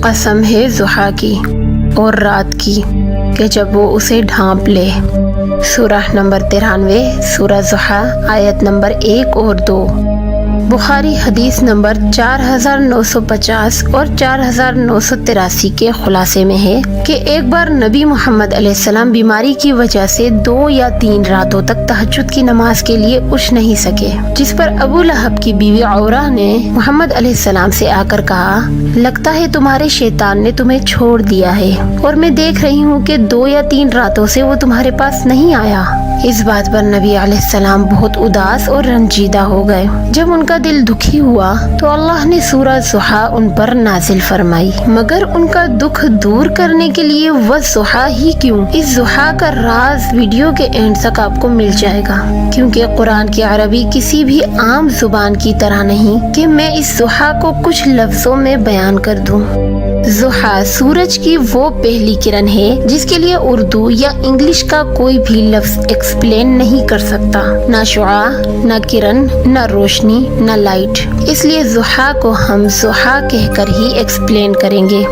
قسم ہے ضحیٰ کی اور رات کی کہ جب وہ اسے ڈھانپ لے۔ سورہ نمبر 93 سورہ ضحیٰ آیت نمبر 1 اور 2۔ بخاری حدیث نمبر 4950 اور 4983 کے خلاصے میں ہے کہ ایک بار نبی محمد علیہ السلام بیماری کی وجہ سے 2 یا 3 راتوں تک تہجد کی نماز کے لیے اٹھ نہیں سکے، جس پر ابو لہب کی بیوی عورہ نے محمد علیہ السلام سے آ کر کہا، لگتا ہے تمہارے شیطان نے تمہیں چھوڑ دیا ہے اور میں دیکھ رہی ہوں کہ 2 یا 3 راتوں سے وہ تمہارے پاس نہیں آیا۔ اس بات پر نبی علیہ السلام بہت اداس اور رنجیدہ ہو گئے۔ جب ان کا دل دکھی ہوا تو اللہ نے سورہ ضحیٰ ان پر نازل فرمائی، مگر ان کا دکھ دور کرنے کے لیے والضحیٰ ہی کیوں؟ اس ضحیٰ کا راز ویڈیو کے اینڈ تک آپ کو مل جائے گا، کیونکہ قرآن کی عربی کسی بھی عام زبان کی طرح نہیں کہ میں اس ضحیٰ کو کچھ لفظوں میں بیان کر دوں۔ ضحیٰ سورج کی وہ پہلی کرن ہے جس کے لیے اردو یا انگلش کا کوئی بھی لفظ ایکسپلین نہیں کر سکتا، نہ شعاع، نہ کرن، نہ روشنی، نہ لائٹ۔ اس لیے ضحیٰ کو ہم ضحیٰ کہہ کر ہی ایکسپلین کریں گے۔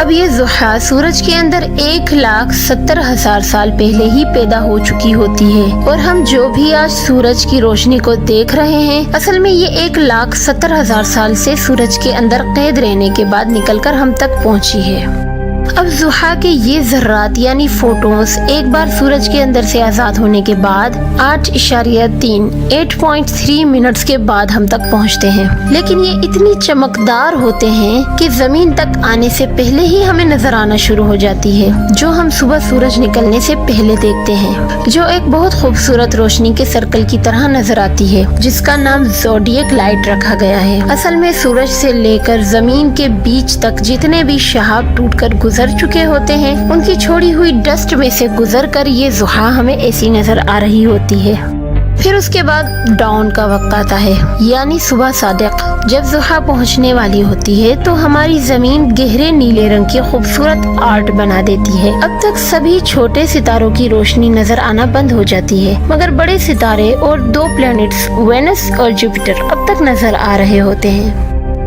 اب یہ ضحیٰ سورج کے اندر 1,70,000 سال پہلے ہی پیدا ہو چکی ہوتی ہے، اور ہم جو بھی آج سورج کی روشنی کو دیکھ رہے ہیں، اصل میں یہ 1,70,000 سال سے سورج کے اندر قید رہنے کے بعد نکل کر ہم تک پہنچی ہے۔ اب ضحیٰ کے یہ ذرات یعنی فوٹونز ایک بار سورج کے اندر سے آزاد ہونے کے بعد 8.3 منٹس کے بعد ہم تک پہنچتے ہیں، لیکن یہ اتنی چمکدار ہوتے ہیں کہ زمین تک آنے سے پہلے ہی ہمیں نظر آنا شروع ہو جاتی ہے، جو ہم صبح سورج نکلنے سے پہلے دیکھتے ہیں، جو ایک بہت خوبصورت روشنی کے سرکل کی طرح نظر آتی ہے، جس کا نام زوڈیک لائٹ رکھا گیا ہے۔ اصل میں سورج سے لے کر زمین کے بیچ تک جتنے بھی شہاب ٹوٹ کر گزر چکے ہوتے ہیں، ان کی چھوڑی ہوئی ڈسٹ میں سے گزر کر یہ ضحیٰ ہمیں ایسی نظر آ رہی ہوتی ہے۔ پھر اس کے بعد ڈاؤن کا وقت آتا ہے، یعنی صبح صادق۔ جب ضحیٰ پہنچنے والی ہوتی ہے تو ہماری زمین گہرے نیلے رنگ کی خوبصورت آرٹ بنا دیتی ہے۔ اب تک سبھی چھوٹے ستاروں کی روشنی نظر آنا بند ہو جاتی ہے، مگر بڑے ستارے اور 2 پلینٹس وینس اور جوپیٹر اب تک نظر آ رہے ہوتے ہیں۔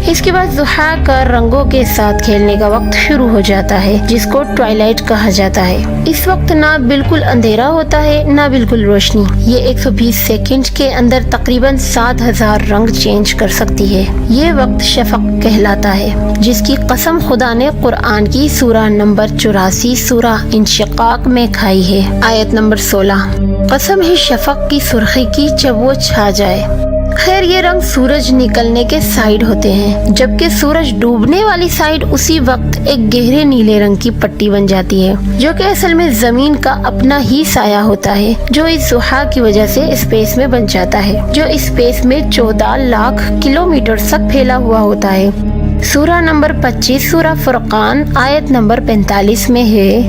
اس کے بعد ضحیٰ کا رنگوں کے ساتھ کھیلنے کا وقت شروع ہو جاتا ہے، جس کو ٹوائلائٹ کہا جاتا ہے۔ اس وقت نہ بالکل اندھیرا ہوتا ہے نہ بالکل روشنی۔ یہ 120 سیکنڈ کے اندر تقریباً 7,000 رنگ چینج کر سکتی ہے۔ یہ وقت شفق کہلاتا ہے، جس کی قسم خدا نے قرآن کی سورہ نمبر 84 سورہ انشقاق میں کھائی ہے، آیت نمبر 16۔ قسم ہے شفق کی سرخی کی جب وہ چھا جائے۔ خیر یہ رنگ سورج نکلنے کے سائیڈ ہوتے ہیں، جبکہ سورج ڈوبنے والی سائیڈ اسی وقت ایک گہرے نیلے رنگ کی پٹی بن جاتی ہے، جو کہ اصل میں زمین کا اپنا ہی سایہ ہوتا ہے، جو اس ضحیٰ کی وجہ سے اسپیس میں بن جاتا ہے، جو اسپیس میں 14 لاکھ کلومیٹر تک پھیلا ہوا ہوتا ہے۔ سورہ نمبر 25 سورہ فرقان آیت نمبر 45 میں ہے،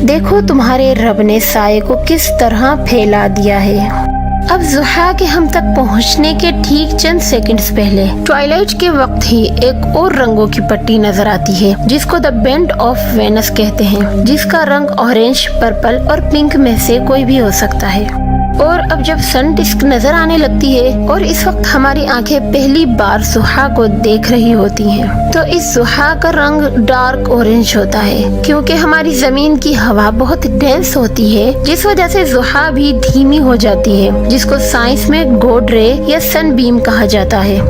دیکھو تمہارے رب نے سائے کو کس طرح پھیلا دیا ہے۔ اب ضحیٰ کے ہم تک پہنچنے کے ٹھیک چند سیکنڈز پہلے ٹوائلائٹ کے وقت ہی ایک اور رنگوں کی پٹی نظر آتی ہے، جس کو دا بینڈ آف وینس کہتے ہیں، جس کا رنگ اورنج، پرپل اور پنک میں سے کوئی بھی ہو سکتا ہے۔ اور اب جب سن ڈسک نظر آنے لگتی ہے اور اس وقت ہماری آنکھیں پہلی بار ضحیٰ کو دیکھ رہی ہوتی ہیں، تو اس ضحیٰ کا رنگ ڈارک اورنج ہوتا ہے، کیونکہ ہماری زمین کی ہوا بہت ڈینس ہوتی ہے، جس وجہ سے ضحیٰ بھی دھیمی ہو جاتی ہے، جس کو سائنس میں گوڈ رے یا سن بیم کہا جاتا ہے۔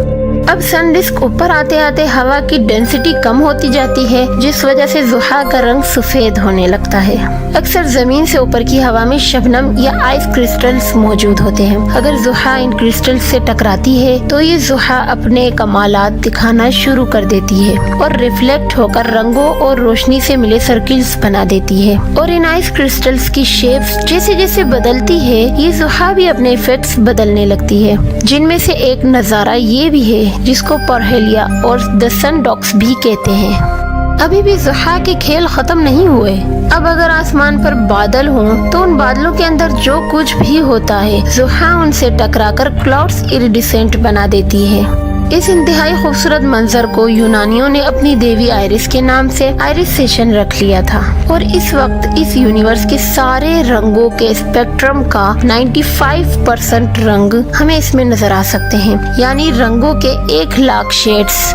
اب سن ڈسک اوپر آتے آتے ہوا کی ڈینسٹی کم ہوتی جاتی ہے، جس وجہ سے ضحیٰ کا رنگ سفید ہونے لگتا ہے۔ اکثر زمین سے اوپر کی ہوا میں شبنم یا آئس کرسٹلز موجود ہوتے ہیں۔ اگر ضحیٰ ان کرسٹل سے ٹکراتی ہے تو یہ ضحیٰ اپنے کمالات دکھانا شروع کر دیتی ہے اور ریفلیکٹ ہو کر رنگوں اور روشنی سے ملے سرکلز بنا دیتی ہے، اور ان آئس کرسٹلز کی شیپس جیسے جیسے بدلتی ہے، یہ ضحیٰ بھی اپنے ایفیکٹس بدلنے لگتی ہے، جن میں سے ایک نظارہ یہ بھی ہے جس کو پرہیلیا اور دا سن ڈاکس بھی کہتے ہیں۔ ابھی بھی ضحیٰ کے کھیل ختم نہیں ہوئے۔ اب اگر آسمان پر بادل ہوں تو ان بادلوں کے اندر جو کچھ بھی ہوتا ہے، ضحیٰ ان سے ٹکرا کر کلاؤڈز ایریڈیسنٹ بنا دیتی ہے۔ اس انتہائی خوبصورت منظر کو یونانیوں نے اپنی دیوی آئرس کے نام سے آئرسیشن رکھ لیا تھا، اور اس وقت اس یونیورس کے سارے رنگوں کے اسپیکٹرم کا 95% رنگ ہمیں اس میں نظر آ سکتے ہیں، یعنی رنگوں کے 1,00,000 شیڈز۔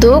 2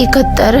71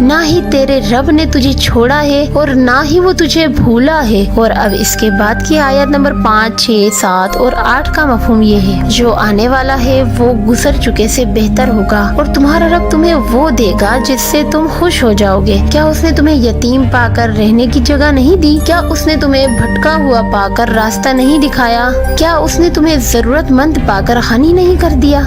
نہ ہی تیرے رب نے تجھے چھوڑا ہے اور نہ ہی وہ تجھے بھولا ہے۔ اور اب اس کے بعد کی آیت نمبر 5، 6، 7 اور 8 کا مفہوم یہ ہے، جو آنے والا ہے وہ گزر چکے سے بہتر ہوگا اور تمہارا رب تمہیں وہ دے گا جس سے تم خوش ہو جاؤ گے۔ کیا اس نے تمہیں یتیم پا کر رہنے کی جگہ نہیں دی؟ کیا اس نے تمہیں بھٹکا ہوا پا کر راستہ نہیں دکھایا؟ کیا اس نے تمہیں ضرورت مند پا کر غنی نہیں کر دیا؟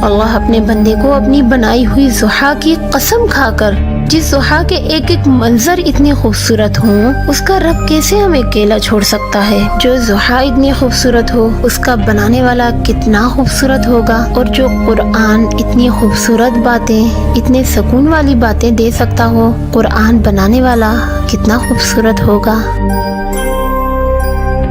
اللہ اپنے بندے کو اپنی بنائی ہوئی ضحیٰ کی قسم کھا کر، جس ضحیٰ کے ایک ایک منظر اتنے خوبصورت ہوں، اس کا رب کیسے ہمیں اکیلا چھوڑ سکتا ہے؟ جو ضحیٰ اتنی خوبصورت ہو، اس کا بنانے والا کتنا خوبصورت ہوگا، اور جو قرآن اتنی خوبصورت باتیں، اتنے سکون والی باتیں دے سکتا ہو، قرآن بنانے والا کتنا خوبصورت ہوگا۔